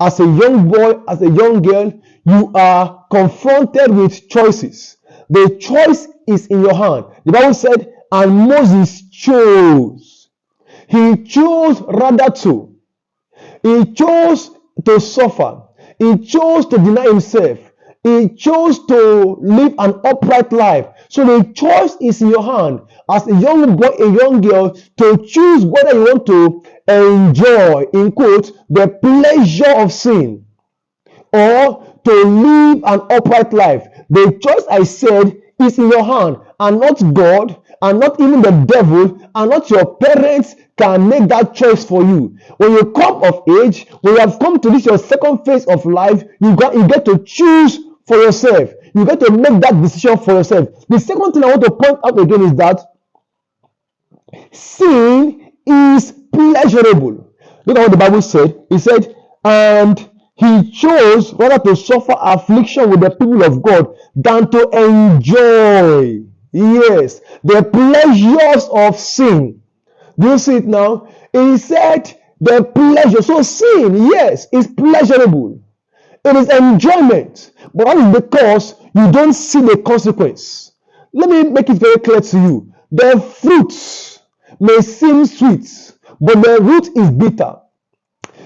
as a young boy, as a young girl, you are confronted with choices. The choice is in your hand. The Bible said, and Moses chose. He chose rather to. He chose to suffer. He chose to deny himself. He chose to live an upright life. So the choice is in your hand as a young boy, a young girl, to choose whether you want to enjoy, in quotes, the pleasure of sin or to live an upright life. The choice, I said, is in your hand, and not God, and not even the devil, and not your parents can make that choice for you. When you come of age, when you have come to this your second phase of life, you get to choose for yourself. You get to make that decision for yourself. The second thing I want to point out again is that sin is pleasurable. Look at what the Bible said. It said, and he chose rather to suffer affliction with the people of God than to enjoy, yes, the pleasures of sin. Do you see it now? He said the pleasure. So sin, yes, is pleasurable. It is enjoyment. But that is because you don't see the consequence. Let me make it very clear to you. The fruit may seem sweet, but the root is bitter.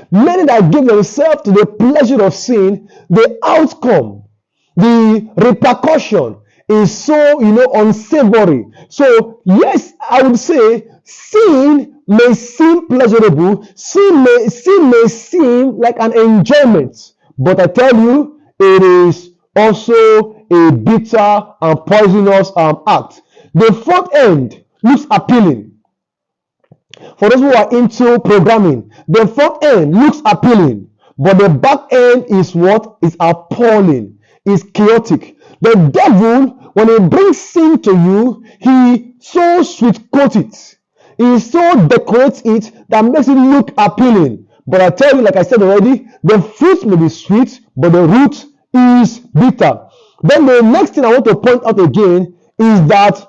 Many that give themselves to the pleasure of sin, the outcome, the repercussion is so, unsavory. So, yes, I would say sin may seem pleasurable, sin may seem like an enjoyment, but I tell you, it is also a bitter and poisonous act. The front end looks appealing. For those who are into programming, the front end looks appealing, but the back end is what? Is appalling, is chaotic. The devil, when he brings sin to you, he so sweet coats it. He so decorates it that makes it look appealing. But I tell you, like I said already, the fruit may be sweet, but the root is bitter. Then the next thing I want to point out again is that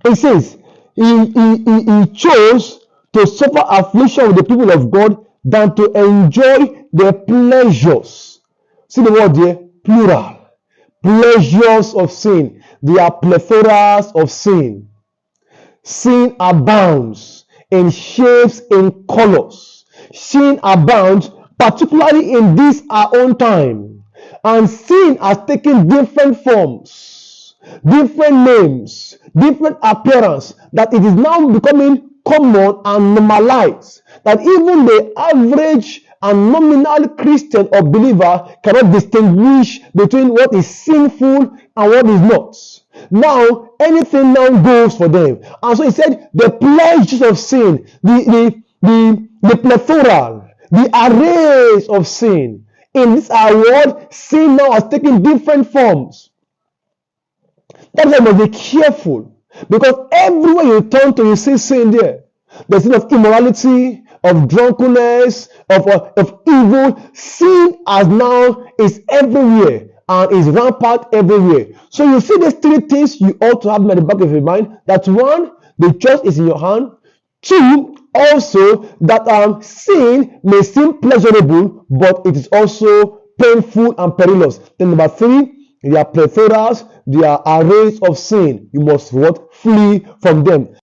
it says, he chose to suffer affliction with the people of God than to enjoy the pleasures. See the word there, plural. Pleasures of sin. They are plethoras of sin. Sin abounds in shapes, in colors. Sin abounds, particularly in this our own time. And sin has taken different forms, different names, different appearance, that it is now becoming common and normalized, that even the average and nominal Christian or believer cannot distinguish between what is sinful and what is not. Now, anything now goes for them. And so he said, the pleasures of sin, the plethora, the arrays of sin. In this our world, sin now has taken different forms. That's why you must be careful, because everywhere you turn to, you see sin there. The sin of immorality, of drunkenness, of evil. Sin as now is everywhere and is rampant everywhere. So you see these three things you ought to have in the back of your mind. That one, the choice is in your hand. Two, also that sin may seem pleasurable, but it is also painful and perilous. Then number three, there are plethoras, there are arrays of sin. You must what? Flee from them.